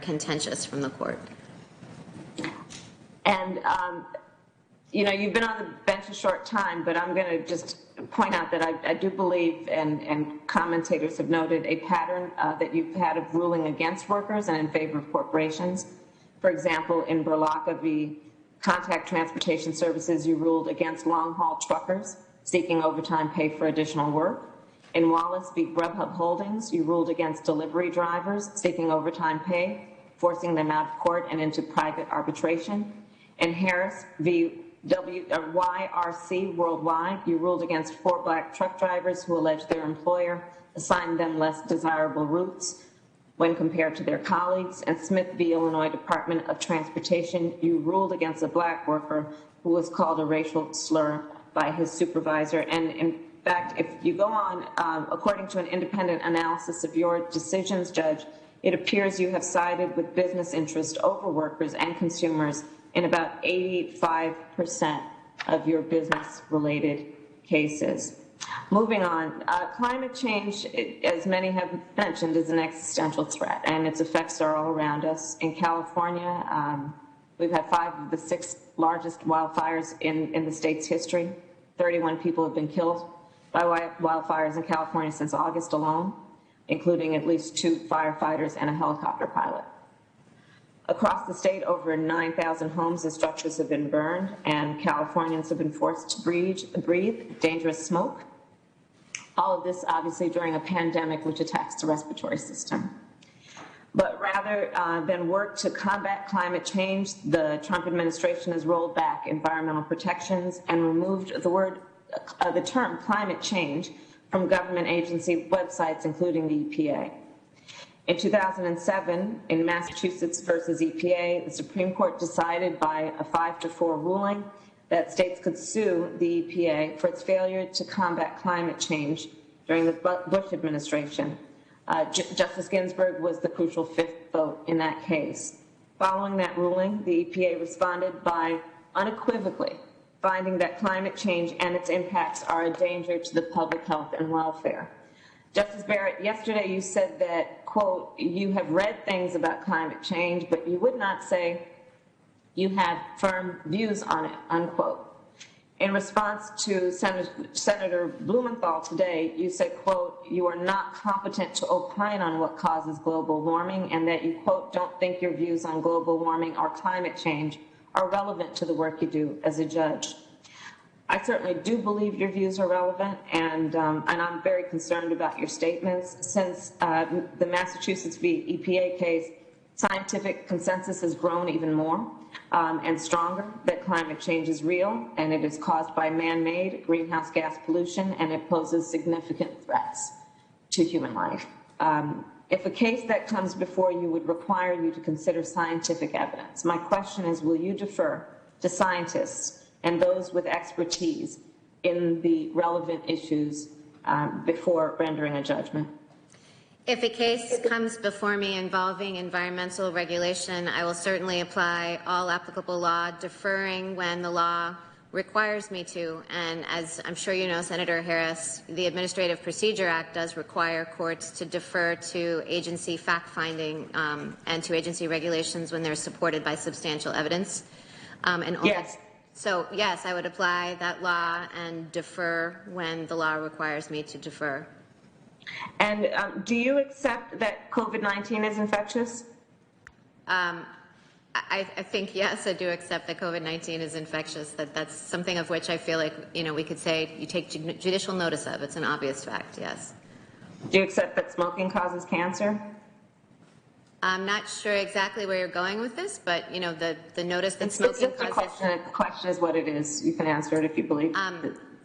contentious from the court. And, you know, you've been on the bench a short time, but I'm going to just point out that I do believe, and commentators have noted, a pattern that you've had of ruling against workers and in favor of corporations. For example, in Berlocka v. Contact Transportation Services, you ruled against long-haul truckers seeking overtime pay for additional work. In Wallace v. Grubhub Holdings, you ruled against delivery drivers seeking overtime pay, forcing them out of court and into private arbitration. In Harris v. YRC Worldwide, you ruled against 4 black truck drivers who alleged their employer assigned them less desirable routes when compared to their colleagues. And Smith v. Illinois Department of Transportation, you ruled against a black worker who was called a racial slur by his supervisor. And in fact, if you go on, according to an independent analysis of your decisions, Judge, it appears you have sided with business interest over workers and consumers in about 85% of your business-related cases. Moving on, climate change, as many have mentioned, is an existential threat, and its effects are all around us. In California, we've had 5 of the 6 largest wildfires in the state's history. 31 people have been killed by wildfires in California since August alone, including at least 2 firefighters and a helicopter pilot. Across the state, over 9,000 homes and structures have been burned, and Californians have been forced to breathe dangerous smoke. All of this, obviously, during a pandemic which attacks the respiratory system. But rather than work to combat climate change, the Trump administration has rolled back environmental protections and removed the term climate change from government agency websites, including the EPA. In 2007, in Massachusetts versus EPA, the Supreme Court decided by a 5-4 ruling that states could sue the EPA for its failure to combat climate change during the Bush administration. Justice Ginsburg was the crucial 5th vote in that case. Following that ruling, the EPA responded by unequivocally finding that climate change and its impacts are a danger to the public health and welfare. Justice Barrett, yesterday you said that, quote, you have read things about climate change, but you would not say you have firm views on it, unquote. In response to Senator Blumenthal today, you said, quote, you are not competent to opine on what causes global warming, and that you, quote, don't think your views on global warming or climate change are relevant to the work you do as a judge. I certainly do believe your views are relevant, and I'm very concerned about your statements. Since the Massachusetts v. EPA case, scientific consensus has grown even more and stronger that climate change is real, and it is caused by man-made greenhouse gas pollution, and it poses significant threats to human life. If a case that comes before you would require you to consider scientific evidence, my question is, will you defer to scientists and those with expertise in the relevant issues before rendering a judgment? If a case comes before me involving environmental regulation, I will certainly apply all applicable law, deferring when the law requires me to. And as I'm sure you know, Senator Harris, the Administrative Procedure Act does require courts to defer to agency fact-finding and to agency regulations when they're supported by substantial evidence. Yes. So, yes, I would apply that law and defer when the law requires me to defer. And do you accept that COVID-19 is infectious? I think, yes, I do accept that COVID-19 is infectious. That's something of which I feel like, we could say you take judicial notice of. It's an obvious fact, yes. Do you accept that smoking causes cancer? I'm not sure exactly where you're going with this, but, the notice that smoking causes... The question is what it is. You can answer it if you believe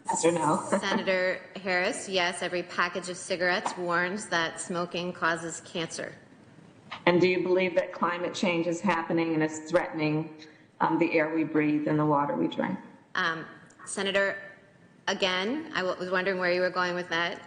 yes or no. Senator Harris, yes, every package of cigarettes warns that smoking causes cancer. And do you believe that climate change is happening and is threatening the air we breathe and the water we drink? Senator, again, I was wondering where you were going with that.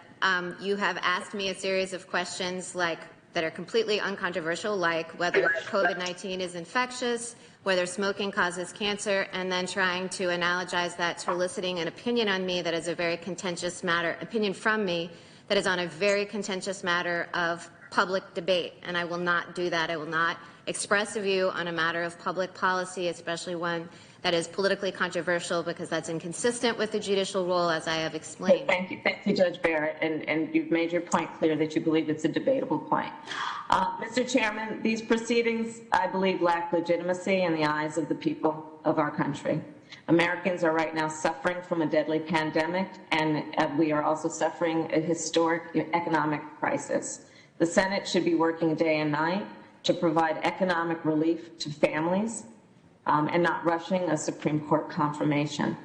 You have asked me a series of questions that are completely uncontroversial, like whether COVID-19 is infectious, whether smoking causes cancer, and then trying to analogize that to eliciting an opinion on me that is a very contentious matter, opinion from me that is on a very contentious matter of public debate, and I will not do that. I will not express a view on a matter of public policy, especially one that is politically controversial, because that's inconsistent with the judicial role, as I have explained. Thank you, Judge Barrett, and you've made your point clear that you believe it's a debatable point. Mr. Chairman, these proceedings, I believe, lack legitimacy in the eyes of the people of our country. Americans are right now suffering from a deadly pandemic, and we are also suffering a historic economic crisis. The Senate should be working day and night to provide economic relief to families and not rushing a Supreme Court confirmation.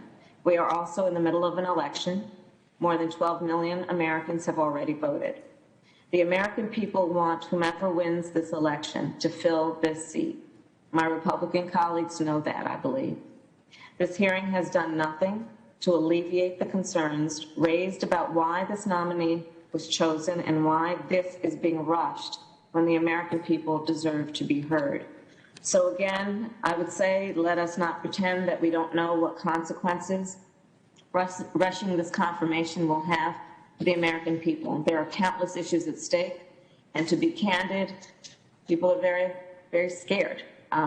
We are also in the middle of an election. More than 12 million Americans have already voted. The American people want whomever wins this election to fill this seat. My Republican colleagues know that, I believe. This hearing has done nothing to alleviate the concerns raised about why this nominee was chosen and why this is being rushed when the American people deserve to be heard. So again, I would say, let us not pretend that we don't know what consequences rushing this confirmation will have for the American people. There are countless issues at stake, and to be candid, people are very, very scared.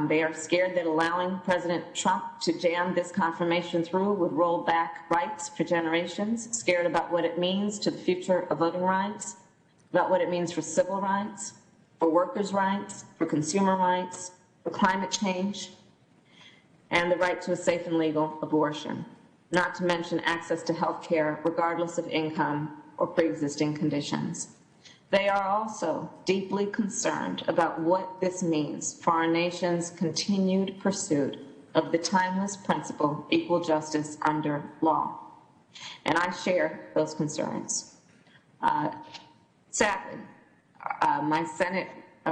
They are scared that allowing President Trump to jam this confirmation through would roll back rights for generations, scared about what it means to the future of voting rights, about what it means for civil rights, for workers' rights, for consumer rights, for climate change, and the right to a safe and legal abortion, not to mention access to health care regardless of income or pre-existing conditions. They are also deeply concerned about what this means for our nation's continued pursuit of the timeless principle, equal justice under law. And I share those concerns. Sadly, my Senate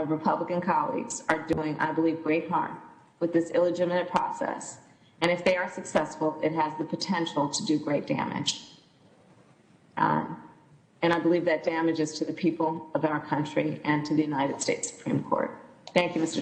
Republican colleagues are doing, I believe, great harm with this illegitimate process. And if they are successful, it has the potential to do great damage. And I believe that damage is to the people of our country and to the United States Supreme Court. Thank you, Mr. Chairman.